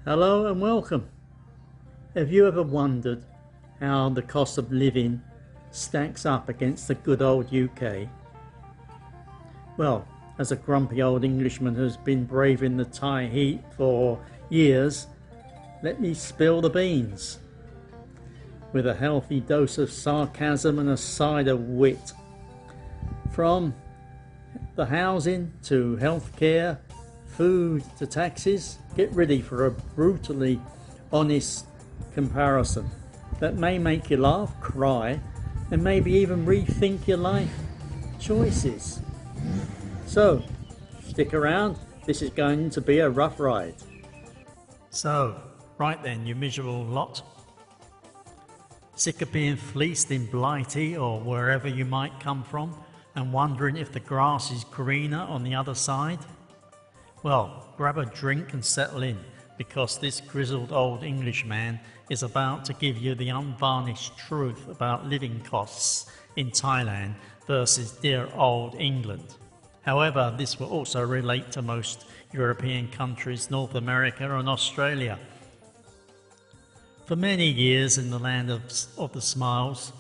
Hello and welcome. Have you ever wondered how the cost of living stacks up against the good old UK? Well, as a grumpy old Englishman who's been braving the Thai heat for years, let me spill the beans. With a healthy dose of sarcasm and a side of wit. From the housing to healthcare, food to taxes, get ready for a brutally honest comparison that may make you laugh, cry, and maybe even rethink your life choices. So, stick around, this is going to be a rough ride. So, right then, you miserable lot. Sick of being fleeced in Blighty or wherever you might come from and wondering if the grass is greener on the other side? Well, grab a drink and settle in, because this grizzled old Englishman is about to give you the unvarnished truth about living costs in Thailand versus dear old England. However, this will also relate to most European countries, North America and Australia. For many years in the land of the smiles,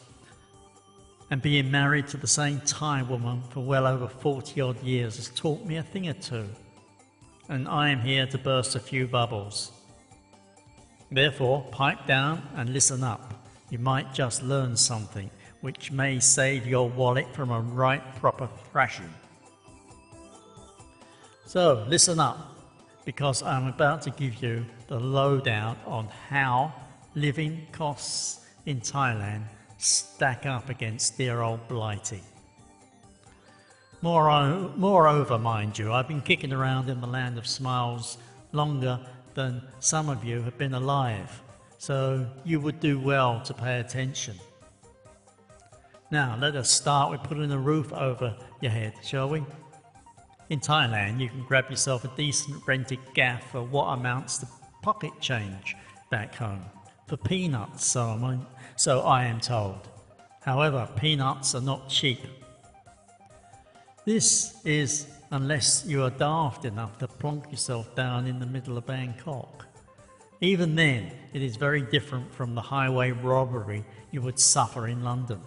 and being married to the same Thai woman for well over 40 odd years has taught me a thing or two. And I am here to burst a few bubbles. Therefore, pipe down and listen up. You might just learn something which may save your wallet from a right proper thrashing. So, listen up, because I'm about to give you the lowdown on how living costs in Thailand stack up against dear old Blighty. Moreover, mind you, I've been kicking around in the land of smiles longer than some of you have been alive, so you would do well to pay attention. Now, let us start with putting a roof over your head, shall we? In Thailand, you can grab yourself a decent rented gaff for what amounts to pocket change back home, for peanuts, so I am told. However, peanuts are not cheap. This is unless you are daft enough to plonk yourself down in the middle of Bangkok. Even then, it is very different from the highway robbery you would suffer in London.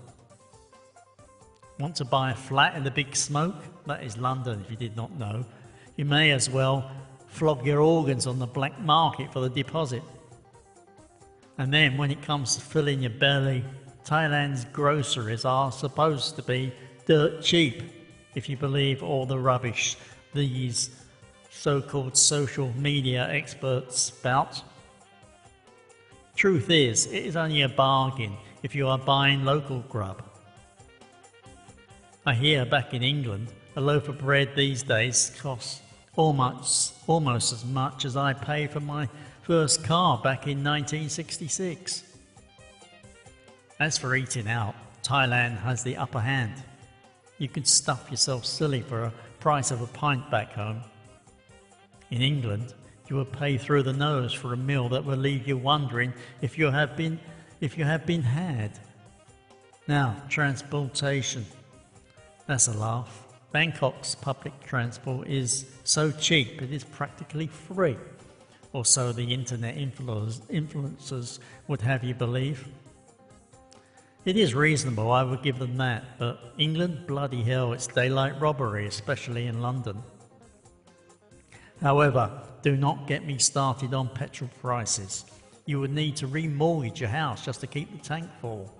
Want to buy a flat in the Big Smoke? That is London, if you did not know. You may as well flog your organs on the black market for the deposit. And then when it comes to filling your belly, Thailand's groceries are supposed to be dirt cheap, if you believe all the rubbish these so-called social media experts spout. Truth is, it is only a bargain if you are buying local grub. I hear back in England, a loaf of bread these days costs almost as much as I paid for my first car back in 1966. As for eating out, Thailand has the upper hand. You can stuff yourself silly for a price of a pint back home. In England, you will pay through the nose for a meal that will leave you wondering if you have been had. Now, transportation. That's a laugh. Bangkok's public transport is so cheap it is practically free, or so the internet influencers would have you believe. It is reasonable, I would give them that, but England, bloody hell, it's daylight robbery, especially in London. However, do not get me started on petrol prices. You would need to remortgage your house just to keep the tank full.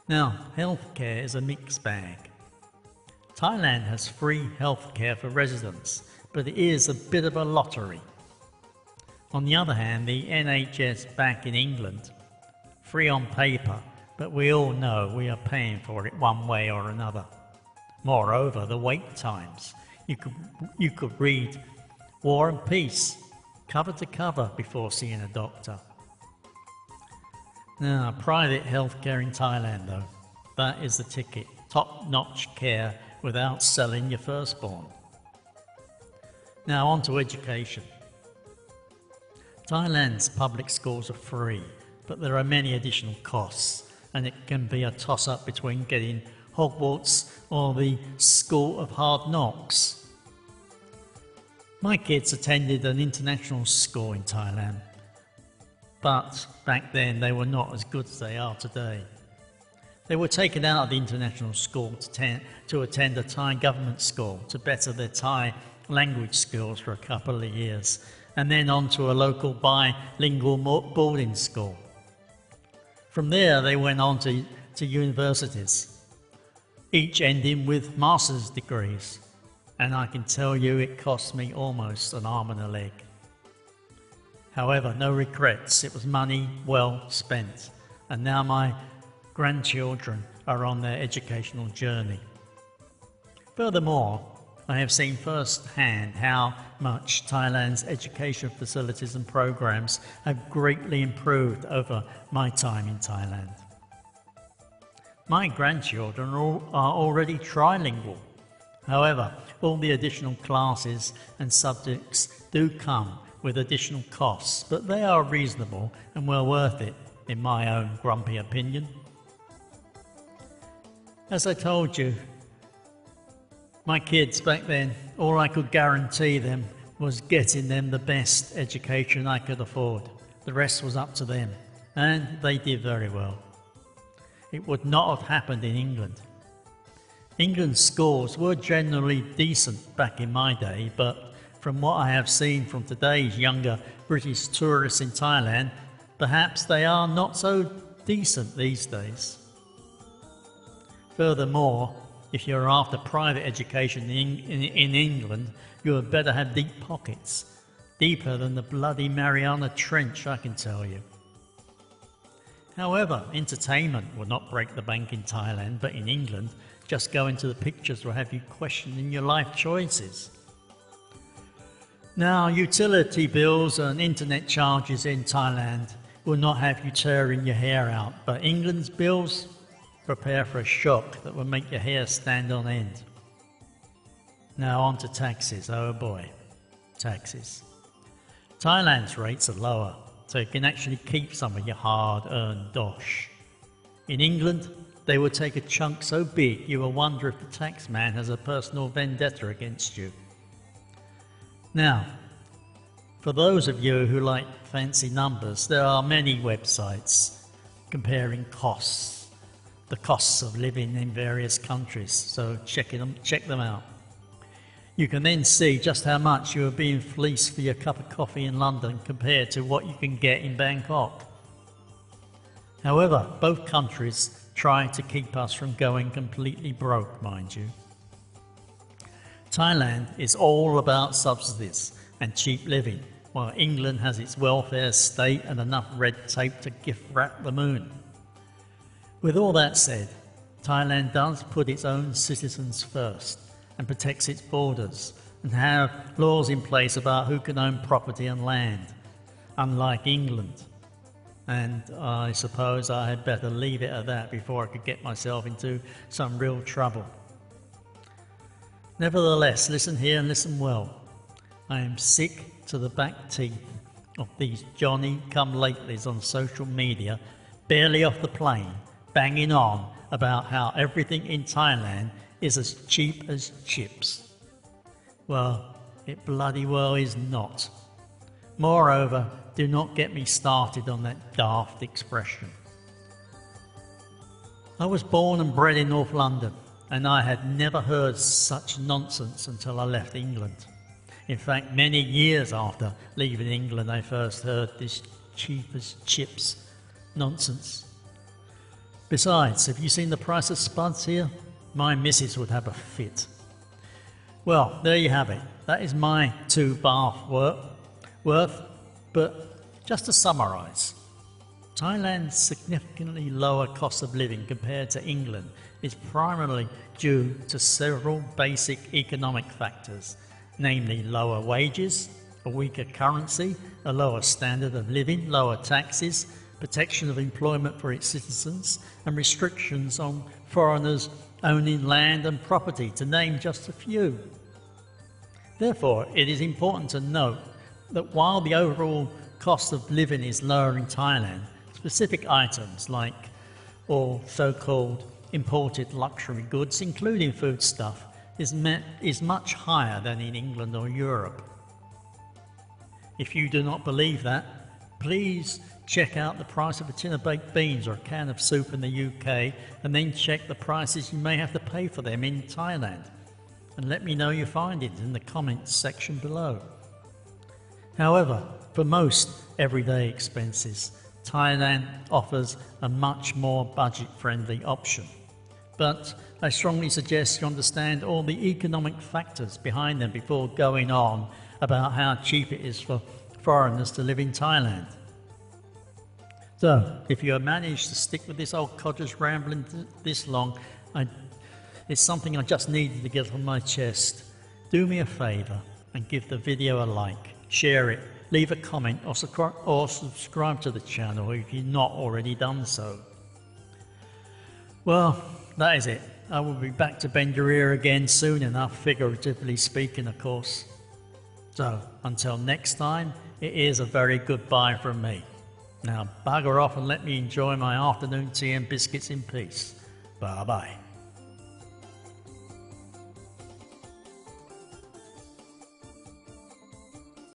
Now, healthcare is a mixed bag. Thailand has free healthcare for residents, but it is a bit of a lottery. On the other hand, the NHS back in England, free on paper, but we all know we are paying for it one way or another. Moreover, the wait times. You could read War and Peace cover to cover before seeing a doctor. Now, private healthcare in Thailand though, that is the ticket. Top-notch care without selling your firstborn. Now on to education. Thailand's public schools are free, but there are many additional costs, and it can be a toss-up between getting Hogwarts or the School of Hard Knocks. My kids attended an international school in Thailand, but back then they were not as good as they are today. They were taken out of the international school to attend a Thai government school to better their Thai language skills for a couple of years, and then on to a local bilingual boarding school. From there they went on to universities, each ending with master's degrees, and I can tell you it cost me almost an arm and a leg. However, no regrets, it was money well spent, and now my grandchildren are on their educational journey. Furthermore, I have seen firsthand how much Thailand's education facilities and programs have greatly improved over my time in Thailand. My grandchildren are already trilingual. However, all the additional classes and subjects do come with additional costs, but they are reasonable and well worth it, in my own grumpy opinion. As I told you, my kids back then, all I could guarantee them was getting them the best education I could afford. The rest was up to them, and they did very well. It would not have happened in England. England's schools were generally decent back in my day, but from what I have seen from today's younger British tourists in Thailand, perhaps they are not so decent these days. Furthermore, if you're after private education in England, you had better have deep pockets, deeper than the bloody Mariana Trench, I can tell you. However, entertainment will not break the bank in Thailand, but in England, just going to the pictures will have you questioning your life choices. Now, utility bills and internet charges in Thailand will not have you tearing your hair out, but England's bills, prepare for a shock that will make your hair stand on end. Now on to taxes, oh boy, taxes. Thailand's rates are lower, so you can actually keep some of your hard-earned dosh. In England, they will take a chunk so big you will wonder if the tax man has a personal vendetta against you. Now, for those of you who like fancy numbers, there are many websites comparing costs, the costs of living in various countries, so check them out. You can then see just how much you are being fleeced for your cup of coffee in London compared to what you can get in Bangkok. However, both countries try to keep us from going completely broke, mind you. Thailand is all about subsidies and cheap living, while England has its welfare state and enough red tape to gift wrap the moon. With all that said, Thailand does put its own citizens first and protects its borders and have laws in place about who can own property and land, unlike England. And I suppose I had better leave it at that before I could get myself into some real trouble. Nevertheless, listen here and listen well. I am sick to the back teeth of these Johnny-come-latelys on social media, barely off the plane, banging on about how everything in Thailand is as cheap as chips. Well, it bloody well is not. Moreover, do not get me started on that daft expression. I was born and bred in North London, and I had never heard such nonsense until I left England. In fact, many years after leaving England, I first heard this cheap as chips nonsense. Besides, have you seen the price of spuds here? My missus would have a fit. Well, there you have it. That is my 2 bath worth, but just to summarise, Thailand's significantly lower cost of living compared to England is primarily due to several basic economic factors, namely lower wages, a weaker currency, a lower standard of living, lower taxes, protection of employment for its citizens, and restrictions on foreigners owning land and property, to name just a few. Therefore, it is important to note that while the overall cost of living is lower in Thailand, specific items like all so-called imported luxury goods, including foodstuff, is much higher than in England or Europe. If you do not believe that, please check out the price of a tin of baked beans or a can of soup in the UK, and then check the prices you may have to pay for them in Thailand. And let me know your findings in the comments section below. However, for most everyday expenses, Thailand offers a much more budget-friendly option. But I strongly suggest you understand all the economic factors behind them before going on about how cheap it is for foreigners to live in Thailand. So, if you have managed to stick with this old codger's rambling this long, it's something I just needed to get on my chest. Do me a favour and give the video a like, share it, leave a comment or subscribe to the channel if you've not already done so. Well, that is it. I will be back to bend your ear again soon enough, figuratively speaking, of course. So, until next time, it is a very goodbye from me. Now, bugger off and let me enjoy my afternoon tea and biscuits in peace. Bye-bye.